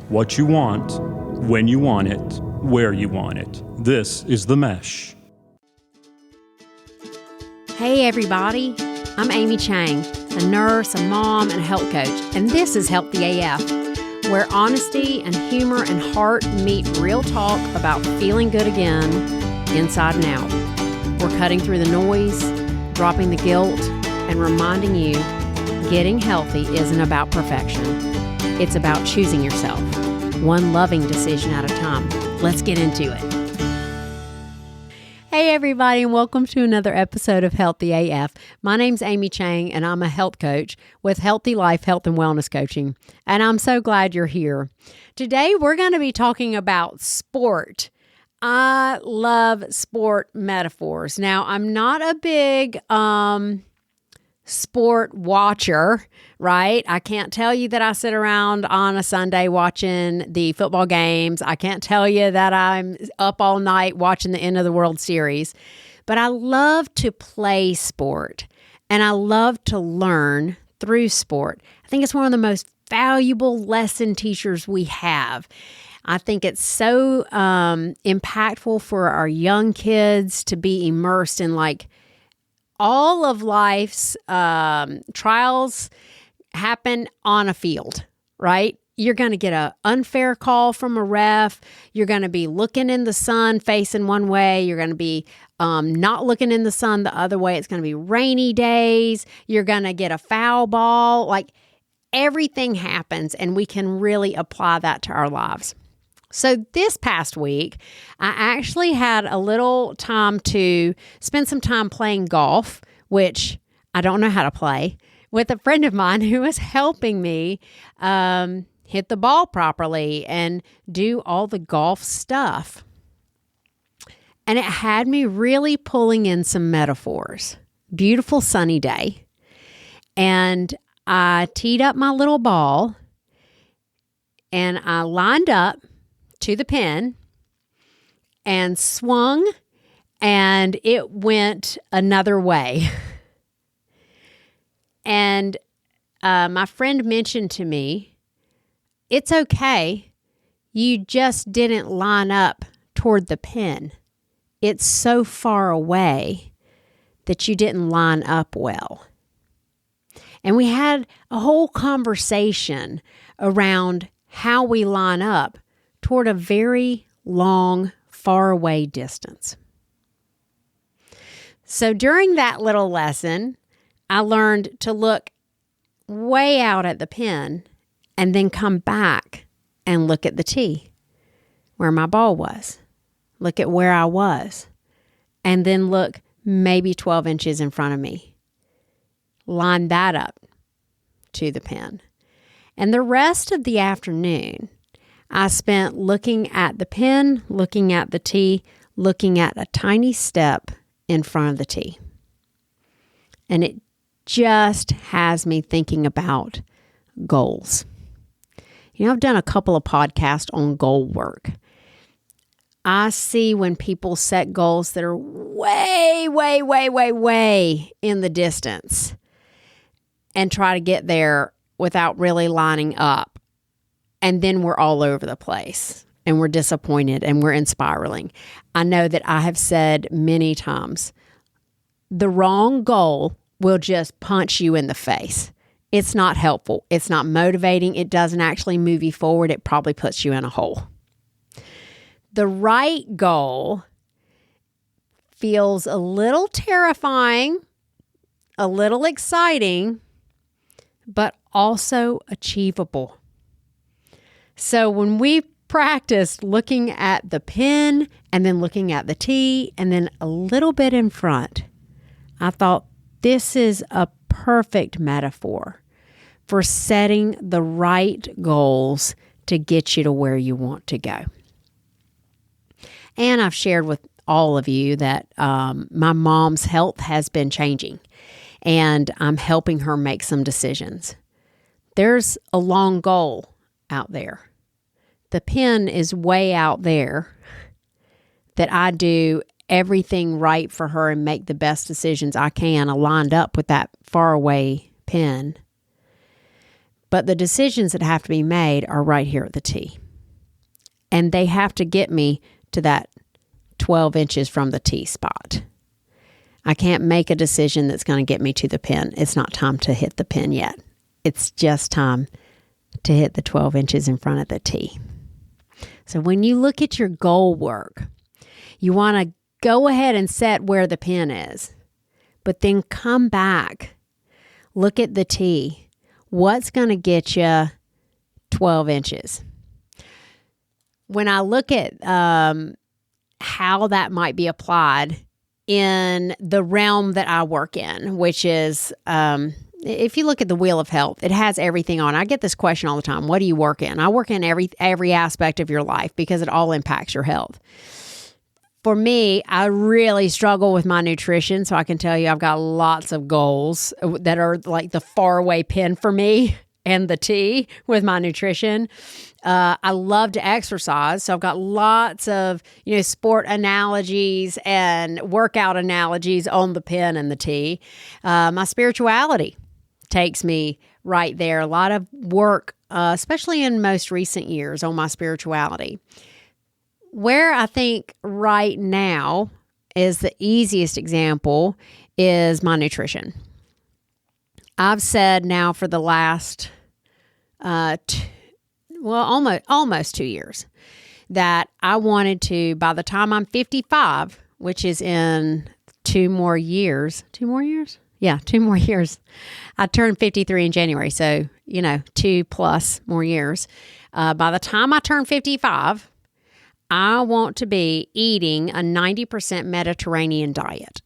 What you want, when you want it, where you want it. This is The Mesh. Hey everybody, I'm Amy Chang, a nurse, a mom, and a health coach, and this is Healthy AF, where honesty and humor and heart meet real talk about feeling good again, inside and out. We're cutting through the noise, dropping the guilt, and reminding you getting healthy isn't about perfection. It's about choosing yourself, one loving decision at a time. Let's get into it. Hey everybody, and welcome to another episode of Healthy AF. My name's Amy Chang, and I'm a health coach with Healthy Life Health and Wellness Coaching, and I'm so glad you're here. Today, we're going to be talking about sport. I love sport metaphors. Now, I'm not a big sport watcher, right? I can't tell you that I sit around on a Sunday watching the football games. I can't tell you that I'm up all night watching the end of the World Series. But I love to play sport, and I love to learn through sport. I think it's one of the most valuable lesson teachers we have. I think it's so impactful for our young kids to be immersed in all of life's trials happen on a field, right? You're going to get an unfair call from a ref. You're going to be looking in the sun facing one way. You're going to be not looking in the sun the other way. It's going to be rainy days. You're going to get a foul ball. Everything happens, and we can really apply that to our lives. So this past week, I actually had a little time to spend some time playing golf, which I don't know how to play, with a friend of mine who was helping me hit the ball properly and do all the golf stuff. And it had me really pulling in some metaphors. Beautiful sunny day. And I teed up my little ball and I lined up to the pin and swung, and it went another way. And my friend mentioned to me, it's okay. You just didn't line up toward the pin. It's so far away that you didn't line up well. And we had a whole conversation around how we line up toward a very long, far away distance. So during that little lesson, I learned to look way out at the pin and then come back and look at the tee where my ball was. Look at where I was. And then look maybe 12 inches in front of me. Line that up to the pin. And the rest of the afternoon, I spent looking at the pin, looking at the tee, looking at a tiny step in front of the tee. And it just has me thinking about goals. I've done a couple of podcasts on goal work. I see when people set goals that are way, way, way, way, way in the distance and try to get there without really lining up. And then we're all over the place and we're disappointed and we're spiraling. I know that I have said many times, the wrong goal will just punch you in the face. It's not helpful. It's not motivating. It doesn't actually move you forward. It probably puts you in a hole. The right goal feels a little terrifying, a little exciting, but also achievable. So when we practiced looking at the pin and then looking at the tee and then a little bit in front, I thought this is a perfect metaphor for setting the right goals to get you to where you want to go. And I've shared with all of you that my mom's health has been changing, and I'm helping her make some decisions. There's a long goal out there. The pin is way out there that I do everything right for her and make the best decisions I can aligned up with that far away pin. But the decisions that have to be made are right here at the tee. And they have to get me to that 12 inches from the tee spot. I can't make a decision that's going to get me to the pin. It's not time to hit the pin yet. It's just time to hit the 12 inches in front of the tee. So when you look at your goal work, you want to go ahead and set where the pin is, but then come back, look at the tee. What's going to get you 12 inches? When I look at how that might be applied in the realm that I work in, which is, if you look at the Wheel of Health, it has everything on. I get this question all the time. What do you work in? I work in every aspect of your life because it all impacts your health. For me, I really struggle with my nutrition, so I can tell you I've got lots of goals that are like the faraway pin for me and the tee with my nutrition. I love to exercise, so I've got lots of sport analogies and workout analogies on the pin and the tee. My spirituality takes me right there. A lot of work, especially in most recent years, on my spirituality. Where I think right now is the easiest example is my nutrition. I've said now for the last almost 2 years that I wanted to, by the time I'm 55, which is in 2 more years. 2 more years? Yeah, 2 more years. I turned 53 in January, so 2 plus more years. By the time I turn 55, I want to be eating a 90% Mediterranean diet.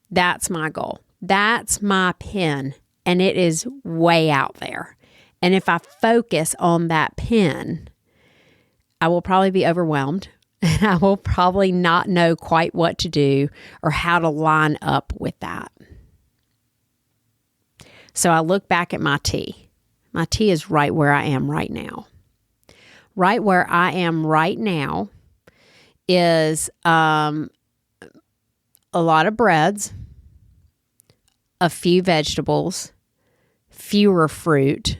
That's my goal. That's my pin, and it is way out there. And if I focus on that pin, I will probably be overwhelmed, and I will probably not know quite what to do or how to line up with that. So I look back at my tee. My tee is right where I am right now. Right where I am right now is a lot of breads, a few vegetables, fewer fruit,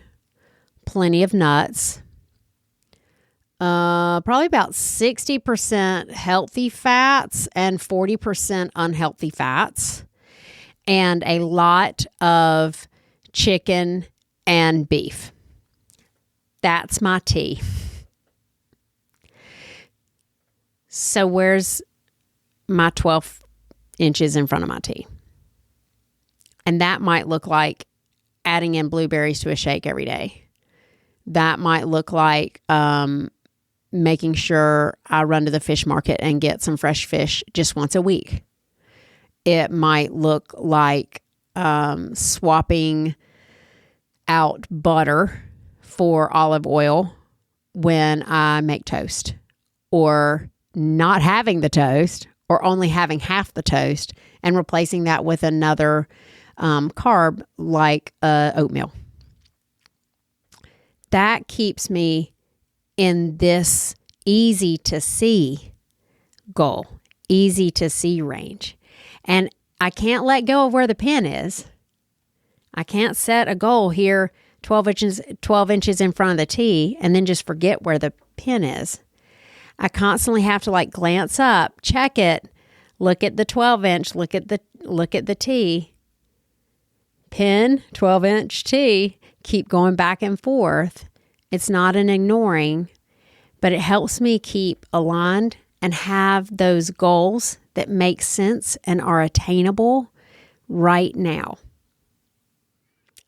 plenty of nuts, probably about 60% healthy fats and 40% unhealthy fats, and a lot of chicken and beef. That's my tee. So where's my 12 inches in front of my tee? And that might look like adding in blueberries to a shake every day. That might look like making sure I run to the fish market and get some fresh fish just once a week. It might look like swapping out butter for olive oil when I make toast, or not having the toast, or only having half the toast and replacing that with another carb like oatmeal. That keeps me in this easy to see goal, easy to see range. And I can't let go of where the pin is. I can't set a goal here 12 inches in front of the tee and then just forget where the pin is. I constantly have to glance up, check it, look at the 12 inch, look at the tee, pin, 12 inch tee, keep going back and forth. It's not an ignoring, but it helps me keep aligned and have those goals that make sense and are attainable right now.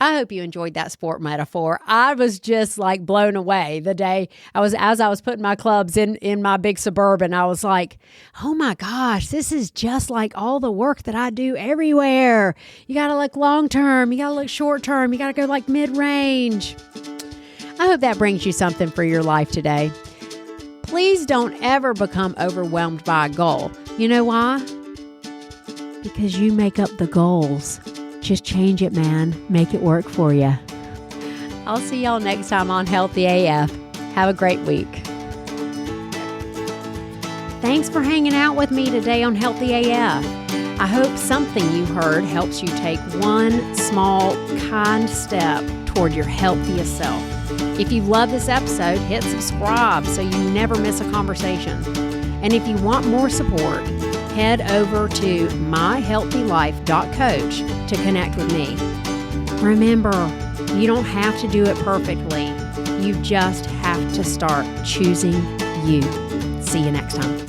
I hope you enjoyed that sport metaphor. I was just blown away the day as I was putting my clubs in my big Suburban. I was like, oh my gosh, this is just like all the work that I do everywhere. You got to look long term. You got to look short term. You got to go mid range. I hope that brings you something for your life today. Please don't ever become overwhelmed by a goal. You know why? Because you make up the goals. Just change it, man. Make it work for you. I'll see y'all next time on Healthy AF. Have a great week. Thanks for hanging out with me today on Healthy AF. I hope something you heard helps you take one small, kind step toward your healthiest self. If you love this episode, hit subscribe so you never miss a conversation. And if you want more support, head over to myhealthylife.coach to connect with me. Remember, you don't have to do it perfectly. You just have to start choosing you. See you next time.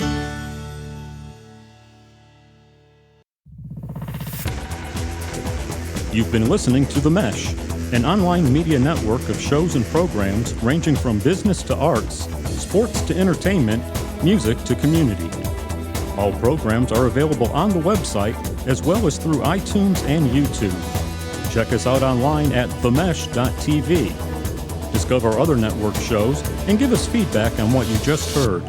You've been listening to The Mesh, an online media network of shows and programs ranging from business to arts, sports to entertainment, music to community. All programs are available on the website as well as through iTunes and YouTube. Check us out online at themesh.tv. Discover other network shows and give us feedback on what you just heard.